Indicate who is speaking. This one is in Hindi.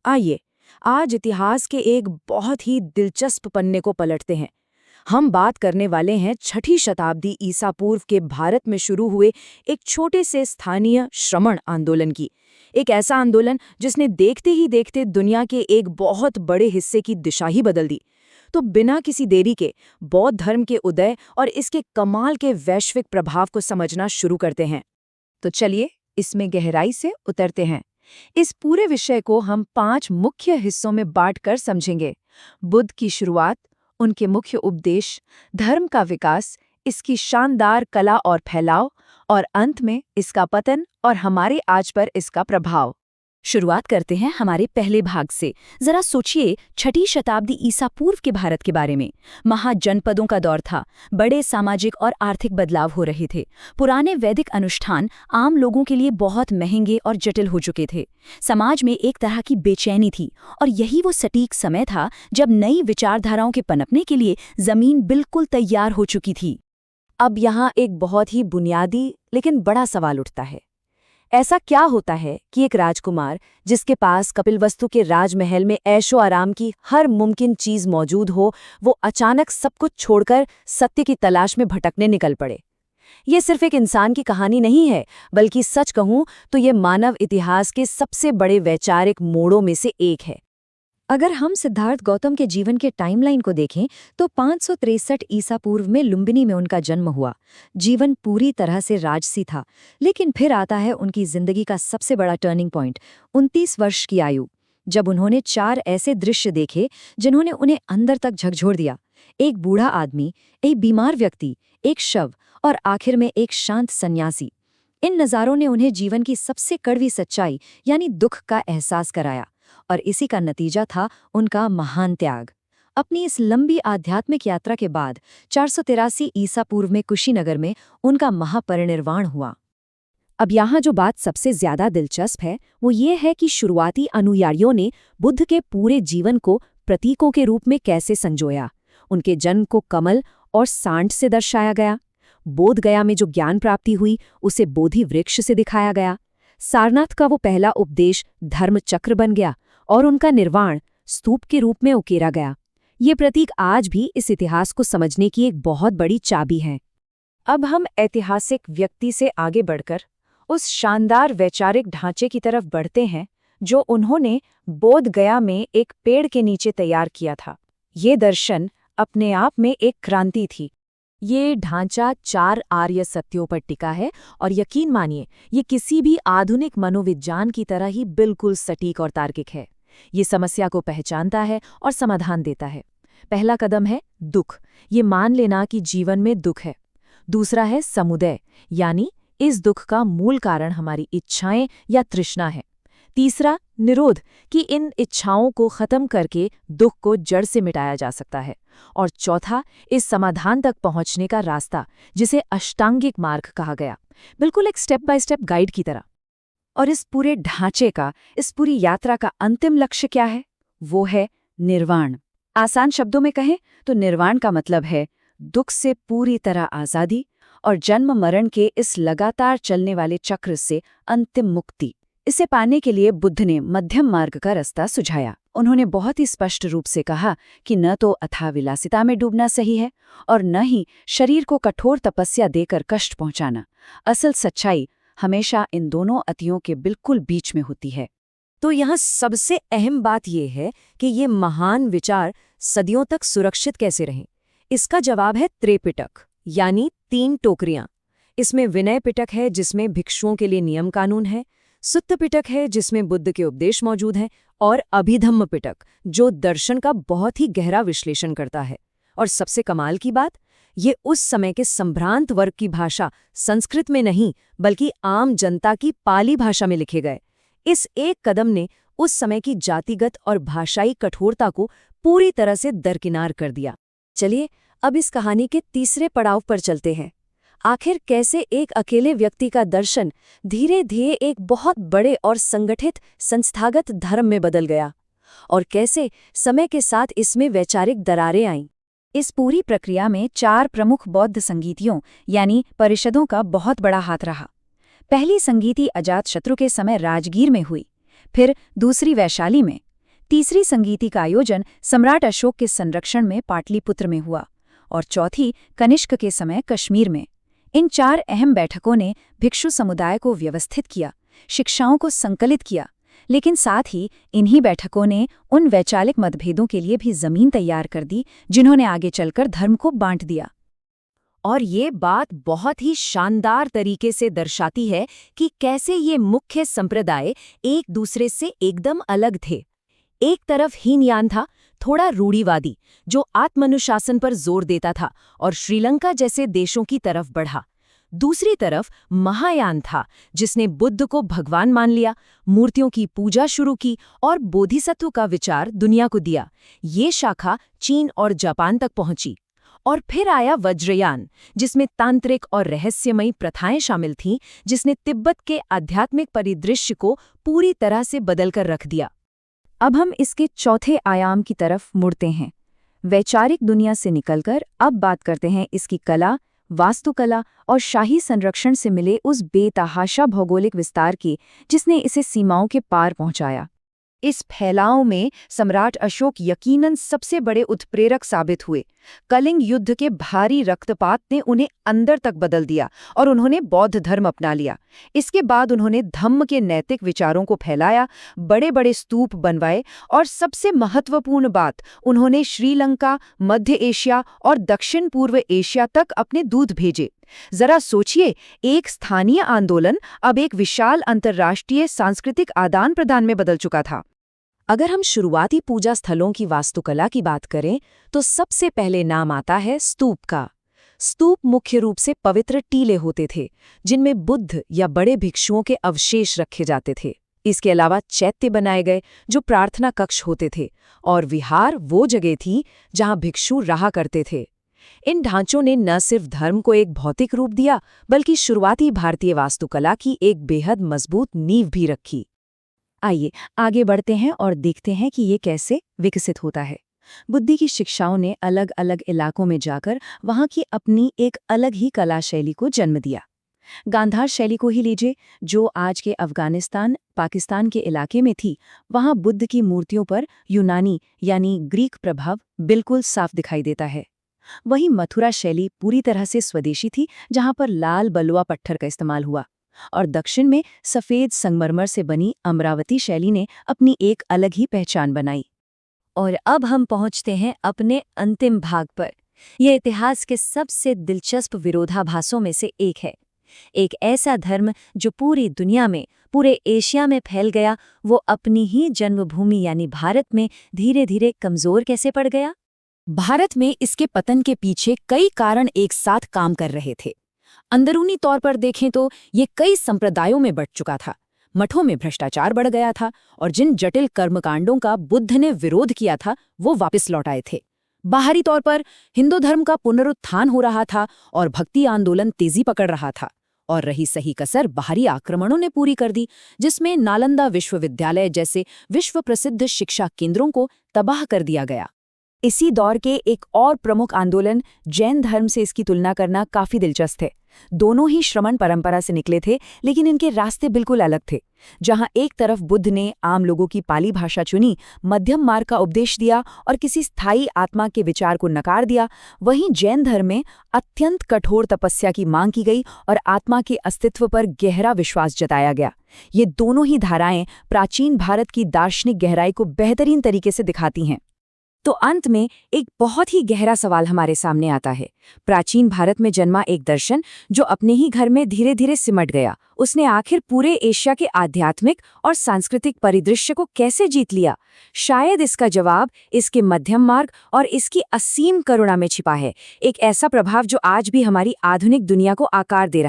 Speaker 1: आइए, आज इतिहास के एक बहुत ही दिलचस्प पन्ने को पलटते हैं। हम बात करने वाले हैं 6ठी शताब्दी ईसा पूर्व के भारत में शुरू हुए एक छोटे से स्थानीय श्रमण आंदोलन की। एक ऐसा आंदोलन जिसने देखते ही देखते दुनिया के एक बहुत बड़े हिस्से की दिशा ही बदल दी। तो बिना किसी देरी के बौद्ध धर्म के उदय और इसके कमाल के वैश्विक प्रभाव को समझना शुरू करते हैं। तो चलिए इसमें गहराई से उतरते हैं। इस पूरे विषय को हम 5 मुख्य हिस्सों में बांटकर समझेंगे। बुद्ध की शुरुआत, उनके मुख्य उपदेश, धर्म का विकास, इसकी शानदार कला और फैलाव, और अंत में इसका पतन और हमारे आज पर इसका प्रभाव। शुरुआत करते हैं हमारे पहले भाग से। जरा सोचिए, 6ठी शताब्दी ईसा पूर्व के भारत के बारे में। महाजनपदों का दौर था, बड़े सामाजिक और आर्थिक बदलाव हो रहे थे। पुराने वैदिक अनुष्ठान आम लोगों के लिए बहुत महंगे और जटिल हो चुके थे। समाज में एक तरह की बेचैनी थी, और यही वो सटीक समय था जब नई विचारधाराओं के पनपने के लिए जमीन बिल्कुल तैयार हो चुकी थी। अब यहाँ एक बहुत ही बुनियादी लेकिन बड़ा सवाल उठता है। ऐसा क्या होता है कि एक राजकुमार, जिसके पास कपिलवस्तु के राजमहल में ऐशो आराम की हर मुमकिन चीज मौजूद हो, वो अचानक सब कुछ छोड़कर सत्य की तलाश में भटकने निकल पड़े? ये सिर्फ एक इंसान की कहानी नहीं है, बल्कि सच कहूं तो ये मानव इतिहास के सबसे बड़े वैचारिक मोड़ों में से एक है। अगर हम सिद्धार्थ गौतम के जीवन के टाइमलाइन को देखें तो 563 ईसा पूर्व में लुम्बिनी में उनका जन्म हुआ। जीवन पूरी तरह से राजसी था, लेकिन फिर आता है उनकी जिंदगी का सबसे बड़ा टर्निंग पॉइंट, 29 वर्ष की आयु, जब उन्होंने 4 ऐसे दृश्य देखे जिन्होंने उन्हें अंदर तक झकझोर दिया। एक बूढ़ा आदमी, एक बीमार व्यक्ति, एक शव और आखिर में एक शांत सन्यासी। इन नज़ारों ने उन्हें जीवन की सबसे कड़वी सच्चाई यानी दुख का एहसास कराया, और इसी का नतीजा था उनका महान त्याग। अपनी इस लंबी आध्यात्मिक यात्रा के बाद 483 ईसा पूर्व में कुशीनगर में उनका महापरिनिर्वाण हुआ। अब यहाँ जो बात सबसे ज्यादा दिलचस्प है वो ये है कि शुरुआती अनुयायियों ने बुद्ध के पूरे जीवन को प्रतीकों के रूप में कैसे संजोया। उनके जन्म को कमल और सांड से दर्शाया गया। बोध गया में जो ज्ञान प्राप्ति हुई उसे बोधि वृक्ष से दिखाया गया। सारनाथ का वो पहला उपदेश धर्म चक्र बन गया, और उनका निर्वाण स्तूप के रूप में उकेरा गया। ये प्रतीक आज भी इस इतिहास को समझने की एक बहुत बड़ी चाबी हैं। अब हम ऐतिहासिक व्यक्ति से आगे बढ़कर उस शानदार वैचारिक ढांचे की तरफ बढ़ते हैं जो उन्होंने बोध गया में एक पेड़ के नीचे तैयार किया था। ये दर्शन अपने आप में एक क्रांति थी। ये ढांचा 4 आर्य सत्यों पर टिका है, और यकीन मानिए ये किसी भी आधुनिक मनोविज्ञान की तरह ही बिल्कुल सटीक और तार्किक है। ये समस्या को पहचानता है और समाधान देता है। पहला कदम है दुख, ये मान लेना कि जीवन में दुख है। दूसरा है समुदय, यानी इस दुख का मूल कारण हमारी इच्छाएं या तृष्णा है। तीसरा निरोध, कि इन इच्छाओं को खत्म करके दुख को जड़ से मिटाया जा सकता है। और चौथा, इस समाधान तक पहुंचने का रास्ता, जिसे अष्टांगिक मार्ग कहा गया, बिल्कुल एक स्टेप बाय स्टेप गाइड की तरह। और इस पूरे ढांचे का, इस पूरी यात्रा का अंतिम लक्ष्य क्या है? वो है निर्वाण। आसान शब्दों में कहें तो निर्वाण का मतलब है दुख से पूरी तरह आज़ादी और जन्म मरण के इस लगातार चलने वाले चक्र से अंतिम मुक्ति। इसे पाने के लिए बुद्ध ने मध्यम मार्ग का रास्ता सुझाया। उन्होंने बहुत ही स्पष्ट रूप से कहा कि न तो अथाह विलासिता में डूबना सही है और न ही शरीर को कठोर तपस्या देकर कष्ट पहुंचाना। असल सच्चाई हमेशा इन दोनों अतियों के बिल्कुल बीच में होती है। तो यहाँ सबसे अहम बात यह है कि ये महान विचार सदियों तक सुरक्षित कैसे रहें। इसका जवाब है त्रिपिटक, यानी 3 टोकरियां। इसमें विनय पिटक है जिसमें भिक्षुओं के लिए नियम कानून है, सुत्त पिटक है जिसमें बुद्ध के उपदेश मौजूद हैं, और अभिधम्म पिटक जो दर्शन का बहुत ही गहरा विश्लेषण करता है। और सबसे कमाल की बात, ये उस समय के संभ्रांत वर्ग की भाषा संस्कृत में नहीं बल्कि आम जनता की पाली भाषा में लिखे गए। इस एक कदम ने उस समय की जातिगत और भाषाई कठोरता को पूरी तरह से दरकिनार कर दिया। चलिए अब इस कहानी के तीसरे पड़ाव पर चलते हैं। आखिर कैसे एक अकेले व्यक्ति का दर्शन धीरे धीरे एक बहुत बड़े और संगठित संस्थागत धर्म में बदल गया, और कैसे समय के साथ इसमें वैचारिक दरारें आईं। इस पूरी प्रक्रिया में 4 प्रमुख बौद्ध संगीतियों यानी परिषदों का बहुत बड़ा हाथ रहा। पहली संगीति अजातशत्रु के समय राजगीर में हुई, फिर दूसरी वैशाली में,
Speaker 2: तीसरी संगीति का आयोजन सम्राट अशोक के संरक्षण में पाटलिपुत्र में हुआ और चौथी कनिष्क के समय कश्मीर में। इन 4 अहम बैठकों ने भिक्षु समुदाय को व्यवस्थित किया, शिक्षाओं को संकलित किया, लेकिन साथ ही इन्हीं बैठकों ने उन वैचारिक मतभेदों के लिए भी जमीन तैयार कर दी जिन्होंने आगे चलकर धर्म को बांट दिया।
Speaker 1: और ये बात बहुत ही शानदार तरीके से दर्शाती है कि कैसे ये मुख्य संप्रदाय एक दूसरे से एकदम अलग थे। एक तरफ हीनयान था, थोड़ा रूढ़िवादी, जो आत्मानुशासन पर जोर देता था और श्रीलंका जैसे देशों की तरफ बढ़ा। दूसरी तरफ महायान था, जिसने बुद्ध को भगवान मान लिया, मूर्तियों की पूजा शुरू की और बोधिसत्व का विचार दुनिया को दिया। ये शाखा चीन और जापान तक पहुंची। और फिर आया वज्रयान, जिसमें तांत्रिक और रहस्यमयी प्रथाएं शामिल थीं, जिसने तिब्बत के आध्यात्मिक परिदृश्य को पूरी तरह से बदलकर रख दिया।
Speaker 2: अब हम इसके चौथे आयाम की तरफ मुड़ते हैं। वैचारिक दुनिया से निकलकर अब बात करते हैं इसकी कला, वास्तुकला और शाही संरक्षण से मिले उस बेतहाशा भौगोलिक विस्तार की जिसने इसे सीमाओं के पार पहुंचाया।
Speaker 1: इस फैलाव में सम्राट अशोक यकीनन सबसे बड़े उत्प्रेरक साबित हुए। कलिंग युद्ध के भारी रक्तपात ने उन्हें अंदर तक बदल दिया और उन्होंने बौद्ध धर्म अपना लिया। इसके बाद उन्होंने धम्म के नैतिक विचारों को फैलाया, बड़े बड़े स्तूप बनवाए और सबसे महत्वपूर्ण बात, उन्होंने श्रीलंका, मध्य एशिया और दक्षिण पूर्व एशिया तक अपने दूत भेजे। जरा सोचिए, एक स्थानीय आंदोलन अब एक विशाल अंतर्राष्ट्रीय सांस्कृतिक आदान प्रदान में बदल चुका था। अगर हम शुरुआती पूजा स्थलों की वास्तुकला की बात करें तो सबसे पहले नाम आता है स्तूप का। स्तूप मुख्य रूप से पवित्र टीले होते थे जिनमें बुद्ध या बड़े भिक्षुओं के अवशेष रखे जाते थे। इसके अलावा चैत्य बनाए गए जो प्रार्थना कक्ष होते थे, और विहार वो जगह थी जहां भिक्षु रहा करते थे। इन ढांचों ने न सिर्फ धर्म को एक भौतिक रूप दिया, बल्कि शुरुआती भारतीय वास्तुकला की एक बेहद मजबूत नींव भी रखी।
Speaker 2: आइए आगे बढ़ते हैं और देखते हैं कि ये कैसे विकसित होता है। बुद्ध की शिक्षाओं ने अलग अलग इलाकों में जाकर वहां की अपनी एक अलग ही कला शैली को जन्म दिया। गांधार शैली को ही लीजिए, जो आज के अफगानिस्तान, पाकिस्तान के इलाके में थी। वहां बुद्ध की मूर्तियों पर यूनानी यानी ग्रीक प्रभाव बिल्कुल साफ दिखाई देता है। वहीं मथुरा शैली पूरी तरह से स्वदेशी थी, जहां पर लाल बलुआ पत्थर का इस्तेमाल हुआ। और दक्षिण में सफ़ेद संगमरमर से बनी अमरावती शैली ने अपनी एक अलग ही पहचान बनाई।
Speaker 1: और अब हम पहुंचते हैं अपने अंतिम भाग पर। यह इतिहास के सबसे दिलचस्प विरोधाभासों में से एक है। एक ऐसा धर्म जो पूरी दुनिया में, पूरे एशिया में फैल गया, वो अपनी ही जन्मभूमि यानी भारत में धीरे धीरे कमज़ोर कैसे पड़ गया? भारत में इसके पतन के पीछे कई कारण एक साथ काम कर रहे थे। अंदरूनी तौर पर देखें तो ये कई संप्रदायों में बंट चुका था। मठों में भ्रष्टाचार बढ़ गया था और जिन जटिल कर्मकांडों का बुद्ध ने विरोध किया था वो वापस लौट आए थे। बाहरी तौर पर हिंदू धर्म का पुनरुत्थान हो रहा था और भक्ति आंदोलन तेजी पकड़ रहा था। और रही सही कसर बाहरी आक्रमणों ने पूरी कर दी, जिसमें नालंदा विश्वविद्यालय जैसे विश्व प्रसिद्ध शिक्षा केंद्रों को तबाह कर दिया गया। इसी दौर के एक और प्रमुख आंदोलन जैन धर्म से इसकी तुलना करना काफी दिलचस्प है। दोनों ही श्रमण परंपरा से निकले थे, लेकिन इनके रास्ते बिल्कुल अलग थे। जहां एक तरफ बुद्ध ने आम लोगों की पाली भाषा चुनी, मध्यम मार्ग का उपदेश दिया और किसी स्थायी आत्मा के विचार को नकार दिया, वहीं जैन धर्म में अत्यंत कठोर तपस्या की मांग की गई और आत्मा के अस्तित्व पर गहरा विश्वास जताया गया। ये दोनों ही धाराएं प्राचीन भारत की दार्शनिक गहराई को बेहतरीन तरीके से दिखाती हैं। तो अंत में एक बहुत ही गहरा सवाल हमारे सामने आता है। प्राचीन भारत में जन्मा एक दर्शन जो अपने ही घर में धीरे धीरे सिमट गया, उसने आखिर पूरे एशिया के आध्यात्मिक और सांस्कृतिक परिदृश्य को कैसे जीत लिया? शायद इसका जवाब इसके मध्यम मार्ग और इसकी असीम करुणा में छिपा है। एक ऐसा प्रभाव जो आज भी हमारी आधुनिक दुनिया को आकार दे रहा है।